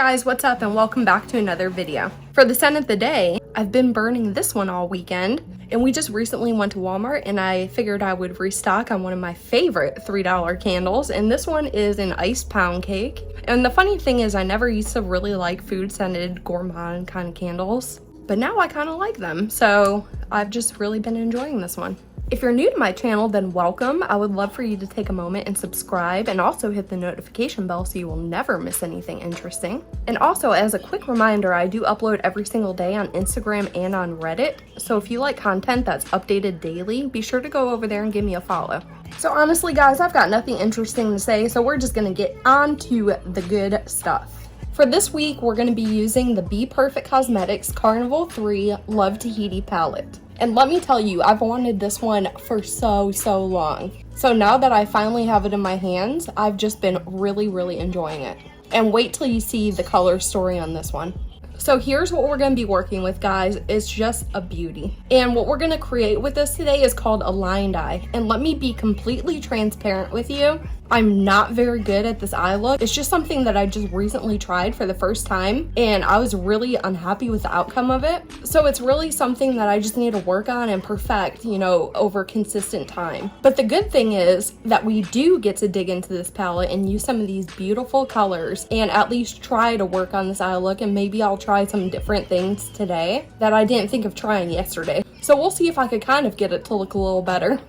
guys, what's up and welcome back to another video. For the scent of the day, I've been burning this one all weekend, and we just recently went to Walmart and I figured I would restock on one of my favorite $3 candles, and this one is an iced pound cake. And the funny thing is I never used to really like food scented gourmand kind of candles, but now I kind of like them, so I've just really been enjoying this one. If you're new to my channel, then welcome. I would love for you to take a moment and subscribe and also hit the notification bell so you will never miss anything interesting. And also, as a quick reminder, I do upload every single day on Instagram and on Reddit. So if you like content that's updated daily, be sure to go over there and give me a follow. So honestly, guys, I've got nothing interesting to say, so we're just gonna get on to the good stuff. For this week, we're gonna be using the bperfect Cosmetics Carnival 3 Love Tahiti palette. And let me tell you, I've wanted this one for so long. So now that I finally have it in my hands, I've just been really enjoying it. And wait till you see the color story on this one. So here's what we're gonna be working with, guys. It's just a beauty. And what we're gonna create with this today is called a lined eye. And let me be completely transparent with you. I'm not very good at this eye look. It's just something that I just recently tried for the first time, and I was really unhappy with the outcome of it. So it's really something that I just need to work on and perfect, over consistent time. But the good thing is that we do get to dig into this palette and use some of these beautiful colors and at least try to work on this eye look, and maybe I'll try some different things today that I didn't think of trying yesterday. So we'll see if I could kind of get it to look a little better.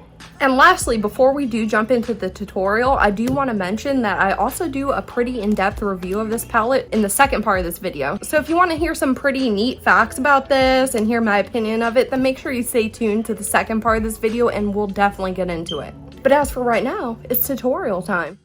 And lastly, before we do jump into the tutorial, I do want to mention that I also do a pretty in-depth review of this palette in the second part of this video. So if you want to hear some pretty neat facts about this and hear my opinion of it, then make sure you stay tuned to the second part of this video and we'll definitely get into it. But as for right now, it's tutorial time.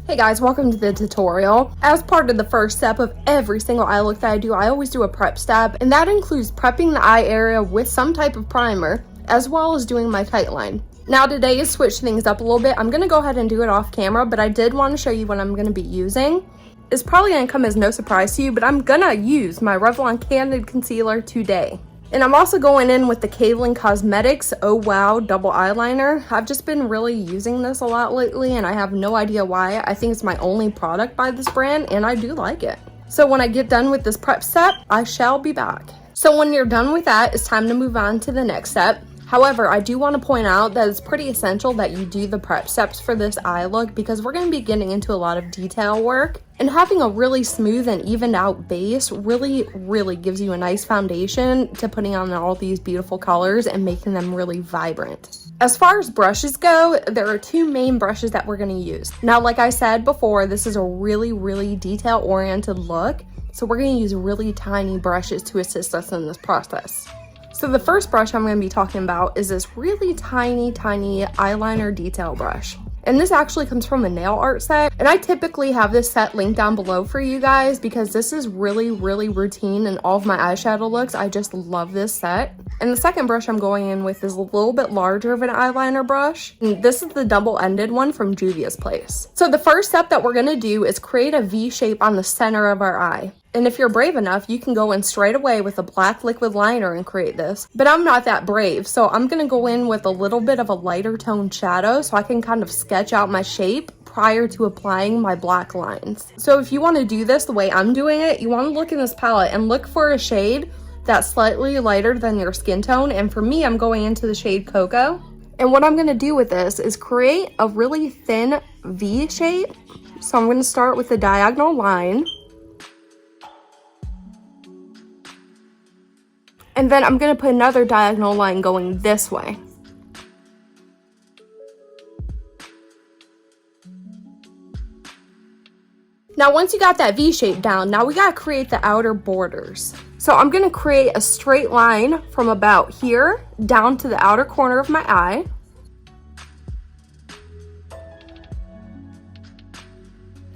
Hey guys, welcome to the tutorial. As part of the first step of every single eye look that I do, I always do a prep step, and that includes prepping the eye area with some type of primer, as well as doing my tight line. Now today is switch things up a little bit. I'm gonna go ahead and do it off camera, but I did want to show you what I'm gonna be using. It's probably gonna come as no surprise to you, but I'm gonna use my Revlon Candid concealer today. And I'm also going in with the Cosmetics Oh Wow double eyeliner. I've just been really using this a lot lately and I have no idea why. I think it's my only product by this brand and I do like it. So when I get done with this prep step, I shall be back. So when you're done with that, it's time to move on to the next step. However, I do want to point out that it's pretty essential that you do the prep steps for this eye look because we're going to be getting into a lot of detail work, and having a really smooth and evened out base really gives you a nice foundation to putting on all these beautiful colors and making them really vibrant. As far as brushes go, there are two main brushes that we're going to use. Now, like I said before, this is a really detail oriented look, so we're going to use really tiny brushes to assist us in this process. So the first brush I'm going to be talking about is this really tiny eyeliner detail brush. And this actually comes from a nail art set. And I typically have this set linked down below for you guys because this is really routine in all of my eyeshadow looks. I just love this set. And the second brush I'm going in with is a little bit larger of an eyeliner brush. And this is the double-ended one from Juvia's Place. So the first step that we're going to do is create a V shape on the center of our eye. And if you're brave enough, you can go in straight away with a black liquid liner and create this. But I'm not that brave, so I'm going to go in with a little bit of a lighter toned shadow so I can kind of sketch out my shape prior to applying my black lines. So if you want to do this the way I'm doing it, you want to look in this palette and look for a shade that's slightly lighter than your skin tone. And for me, I'm going into the shade Cocoa. And what I'm going to do with this is create a really thin V shape. So I'm going to start with a diagonal line. And then I'm going to put another diagonal line going this way. Now once you got that V shape down, now we got to create the outer borders. So I'm going to create a straight line from about here down to the outer corner of my eye.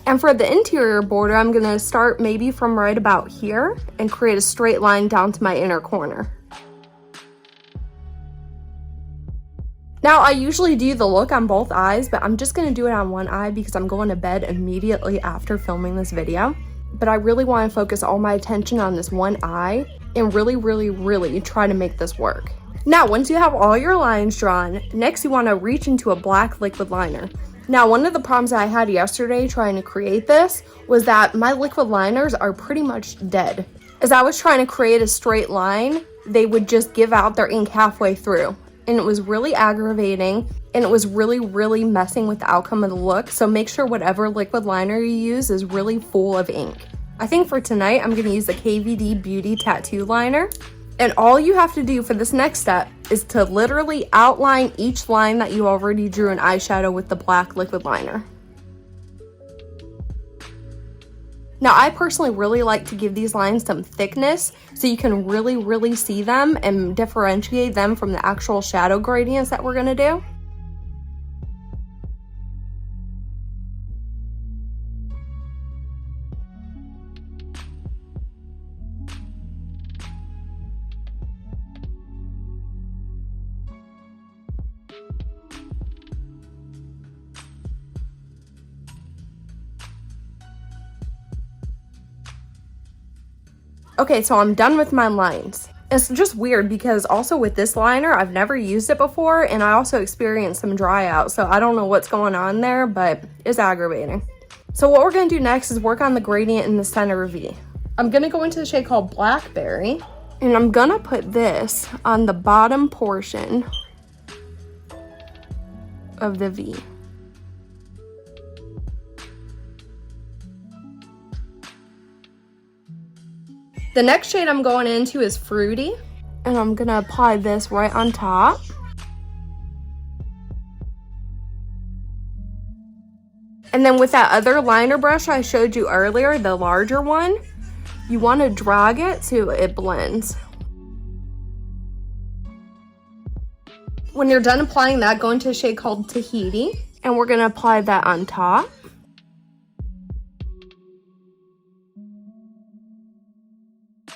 And for the interior border, I'm going to start maybe from right about here and create a straight line down to my inner corner. Now, I usually do the look on both eyes, but I'm just going to do it on one eye because I'm going to bed immediately after filming this video. But I really want to focus all my attention on this one eye and really try to make this work. Now, once you have all your lines drawn, next you want to reach into a black liquid liner. Now, one of the problems I had yesterday trying to create this was that my liquid liners are pretty much dead. As I was trying to create a straight line, they would just give out their ink halfway through. And it was really aggravating, and it was really messing with the outcome of the look. So make sure whatever liquid liner you use is really full of ink. I think for tonight, I'm gonna use the KVD Beauty Tattoo Liner. And all you have to do for this next step is to literally outline each line that you already drew in eyeshadow with the black liquid liner. Now, I personally really like to give these lines some thickness so you can really see them and differentiate them from the actual shadow gradients that we're gonna do. Okay, so I'm done with my lines. It's just weird because also with this liner, I've never used it before, and I also experienced some dry out, so I don't know what's going on there, but it's aggravating. So what we're gonna do next is work on the gradient in the center of V. I'm gonna go into the shade called Blackberry, and I'm gonna put this on the bottom portion of the V. The next shade I'm going into is Fruity, and I'm gonna apply this right on top. And then with that other liner brush I showed you earlier, the larger one, you want to drag it so it blends. When you're done applying that, go into a shade called Tahiti, and we're gonna apply that on top.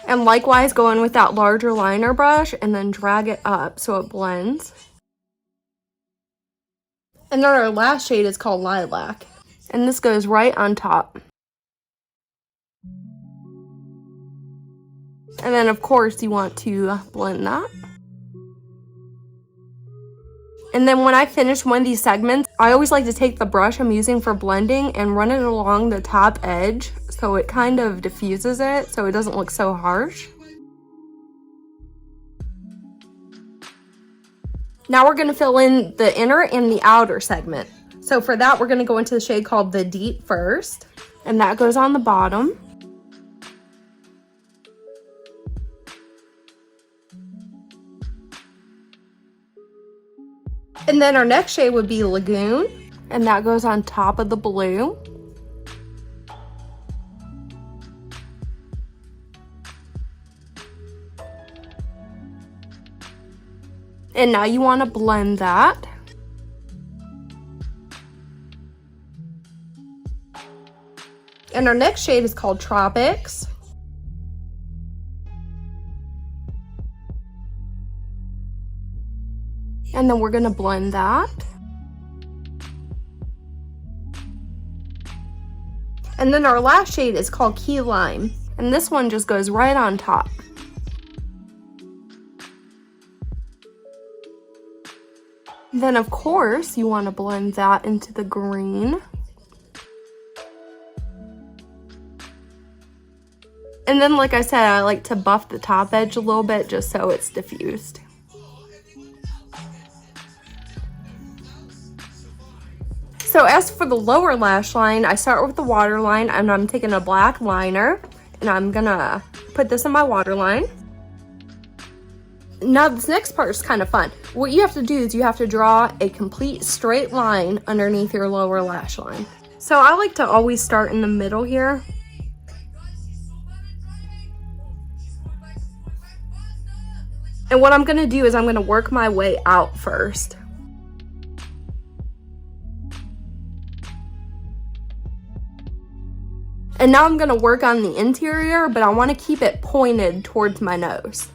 And likewise, go in with that larger liner brush and then drag it up so it blends. And then our last shade is called Lilac. And this goes right on top. And then of course you want to blend that. And then when I finish one of these segments, I always like to take the brush I'm using for blending and run it along the top edge so it kind of diffuses it so it doesn't look so harsh. Now we're gonna fill in the inner and the outer segment. So for that, we're gonna go into the shade called the Deep first, and that goes on the bottom. And then our next shade would be Lagoon, and that goes on top of the blue. And now you want to blend that. And our next shade is called Tropics. And then we're going to blend that. And then our last shade is called Key Lime. And this one just goes right on top. Then of course you want to blend that into the green. And then like I said, I like to buff the top edge a little bit just so it's diffused. So as for the lower lash line, I start with the waterline, and I'm taking a black liner and I'm gonna put this in my waterline. Now this next part is kind of fun. What you have to do is you have to draw a complete straight line underneath your lower lash line. So I like to always start in the middle here. And what I'm gonna do is I'm gonna work my way out first. And now I'm gonna work on the interior, but I wanna keep it pointed towards my nose.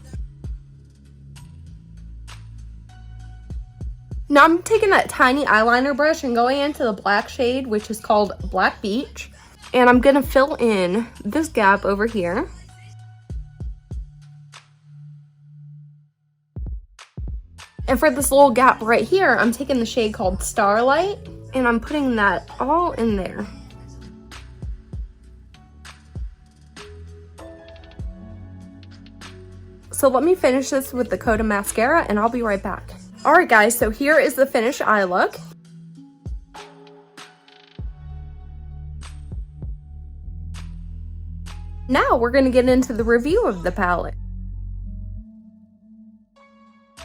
Now I'm taking that tiny eyeliner brush and going into the black shade, which is called Black Beach. And I'm gonna fill in this gap over here. And for this little gap right here, I'm taking the shade called Starlight. And I'm putting that all in there. So let me finish this with the coat of mascara and I'll be right back. Alright guys, so here is the finished eye look. Now we're going to get into the review of the palette.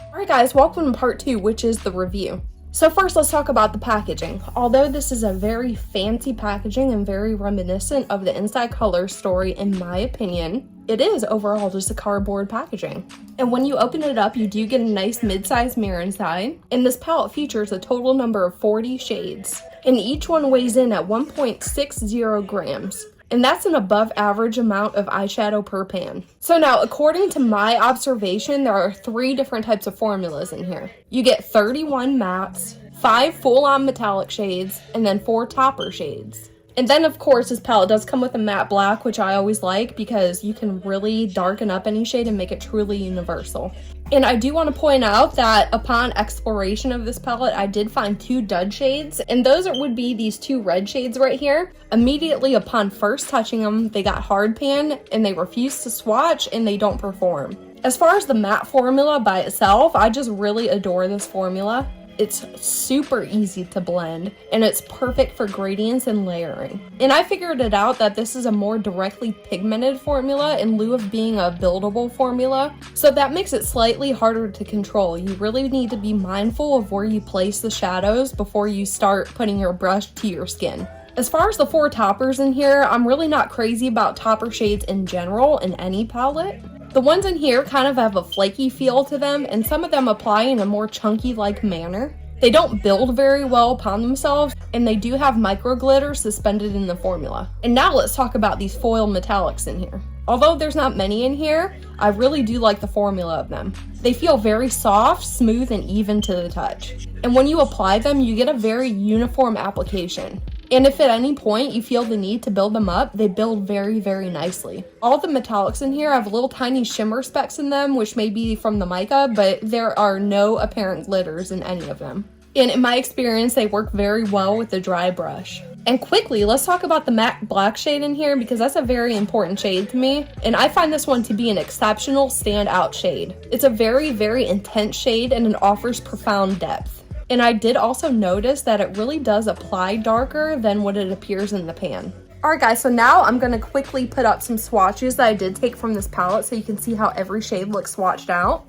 Alright guys, welcome to part 2, which is the review. So first let's talk about the packaging. Although this is a very fancy packaging and very reminiscent of the Inside Color story in my opinion, it is overall just a cardboard packaging. And when you open it up, you do get a nice mid-sized mirror inside. And this palette features a total number of 40 shades. And each one weighs in at 1.60 grams. And that's an above average amount of eyeshadow per pan. So now, according to my observation, there are 3 different types of formulas in here. You get 31 mattes, 5 full-on metallic shades, and then 4 topper shades. And then, of course, this palette does come with a matte black, which I always like because you can really darken up any shade and make it truly universal. And I do want to point out that upon exploration of this palette, I did find 2 dud shades, and those would be these 2 red shades right here. Immediately upon first touching them, they got hard pan, and they refuse to swatch, and they don't perform. As far as the matte formula by itself, I just really adore this formula. It's super easy to blend and it's perfect for gradients and layering. And I figured it out that this is a more directly pigmented formula in lieu of being a buildable formula. So that makes it slightly harder to control. You really need to be mindful of where you place the shadows before you start putting your brush to your skin. As far as the 4 toppers in here, I'm really not crazy about topper shades in general in any palette. The ones in here kind of have a flaky feel to them, and some of them apply in a more chunky-like manner. They don't build very well upon themselves, and they do have micro glitter suspended in the formula. And now let's talk about these foil metallics in here. Although there's not many in here, I really do like the formula of them. They feel very soft, smooth, and even to the touch. And when you apply them, you get a very uniform application. And if at any point you feel the need to build them up, they build very, very nicely. All the metallics in here have little tiny shimmer specks in them, which may be from the mica, but there are no apparent glitters in any of them. And in my experience, they work very well with the dry brush. And quickly, let's talk about the matte black shade in here because that's a very important shade to me. And I find this one to be an exceptional standout shade. It's a very, very intense shade and it offers profound depth. And I did also notice that it really does apply darker than what it appears in the pan. Alright guys, so now I'm going to quickly put up some swatches that I did take from this palette so you can see how every shade looks swatched out.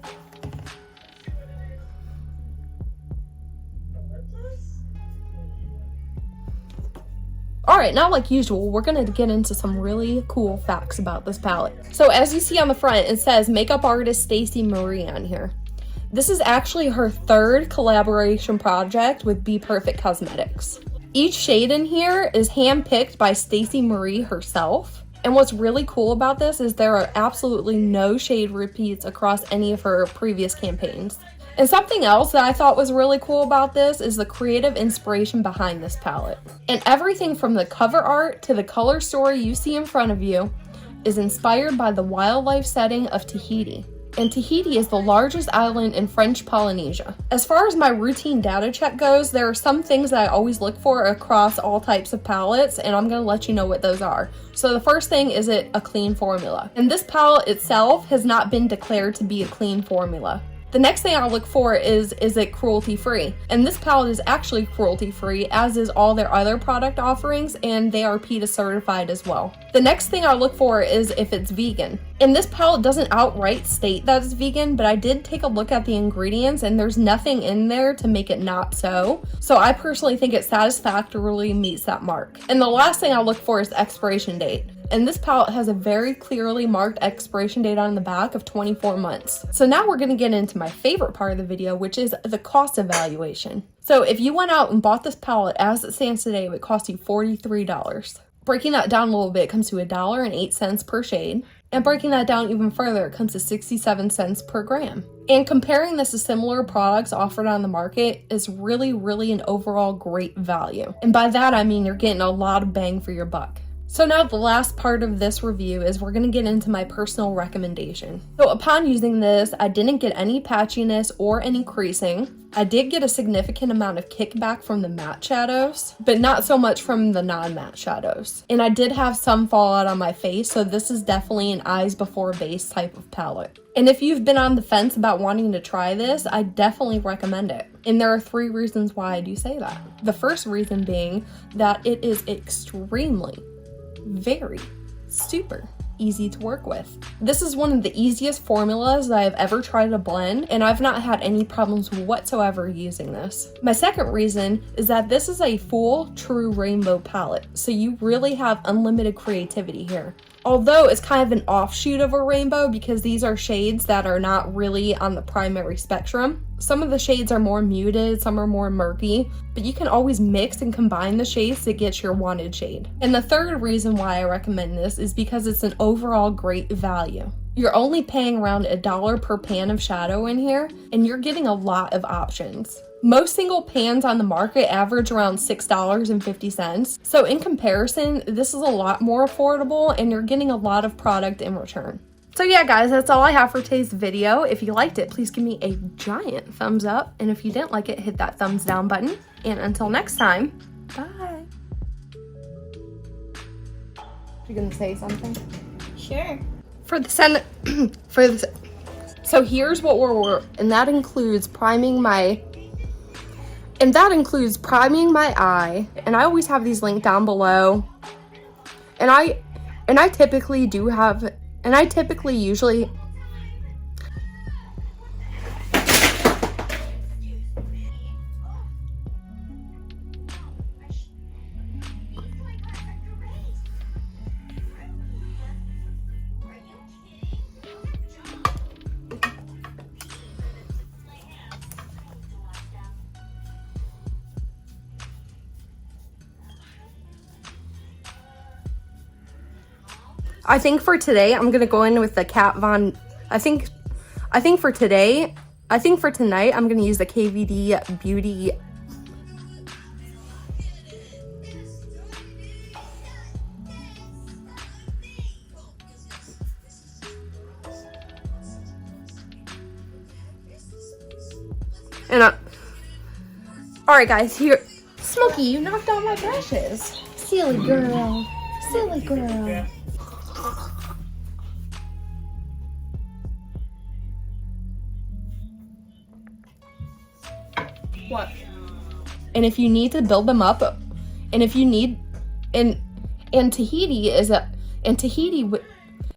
Alright, now like usual, we're going to get into some really cool facts about this palette. So as you see on the front, it says makeup artist Stacey Marie on here. This is actually her 3rd collaboration project with bperfect Cosmetics. Each shade in here is handpicked by Stacey Marie herself. And what's really cool about this is there are absolutely no shade repeats across any of her previous campaigns. And something else that I thought was really cool about this is the creative inspiration behind this palette. And everything from the cover art to the color story you see in front of you is inspired by the wildlife setting of Tahiti. And Tahiti is the largest island in French Polynesia. As far as my routine data check goes, there are some things that I always look for across all types of palettes, and I'm going to let you know what those are. So the first thing is it a clean formula. And this palette itself has not been declared to be a clean formula. The next thing I look for is it cruelty free? And this palette is actually cruelty free, as is all their other product offerings, and they are PETA certified as well. The next thing I look for is if it's vegan. And this palette doesn't outright state that it's vegan, but I did take a look at the ingredients and there's nothing in there to make it not so. So I personally think it satisfactorily meets that mark. And the last thing I look for is the expiration date. And this palette has a very clearly marked expiration date on the back of 24 months. So now we're going to get into my favorite part of the video, which is the cost evaluation. So if you went out and bought this palette as it stands today, it would cost you $43. Breaking that down a little bit, it comes to $1.08 per shade. And breaking that down even further, it comes to 67 cents per gram. And comparing this to similar products offered on the market is really, really an overall great value. And by that, I mean you're getting a lot of bang for your buck. So now the last part of this review is we're going to get into my personal recommendation. So upon using this, I didn't get any patchiness or any creasing. I did get a significant amount of kickback from the matte shadows, but not so much from the non-matte shadows. And I did have some fallout on my face, so this is definitely an eyes before base type of palette. And if you've been on the fence about wanting to try this, I definitely recommend it. And there are 3 reasons why I do say that. The first reason being that it is extremely, very, super easy to work with. This is one of the easiest formulas that I've ever tried to blend, and I've not had any problems whatsoever using this. My second reason is that this is a full, true rainbow palette, so you really have unlimited creativity here. Although it's kind of an offshoot of a rainbow because these are shades that are not really on the primary spectrum. Some of the shades are more muted, some are more murky, but you can always mix and combine the shades to get your wanted shade. And the third reason why I recommend this is because it's an overall great value. You're only paying around $1 per pan of shadow in here, and you're getting a lot of options. Most single pans on the market average around $6.50. So in comparison, this is a lot more affordable and you're getting a lot of product in return. So yeah guys, that's all I have for today's video. If you liked it, please give me a giant thumbs up. And if you didn't like it, hit that thumbs down button. And until next time, bye. You gonna say something? Sure. So here's what and that includes priming my eye, and I always have these linked down below. And I typically usually I think for today, I'm gonna go in with the Kat Von. I think for tonight, I'm gonna use the KVD Beauty. And all right, guys, here. Smokey, you knocked all my brushes. Silly girl. Silly girl. What? And if you need to build them up, and if you need, and Tahiti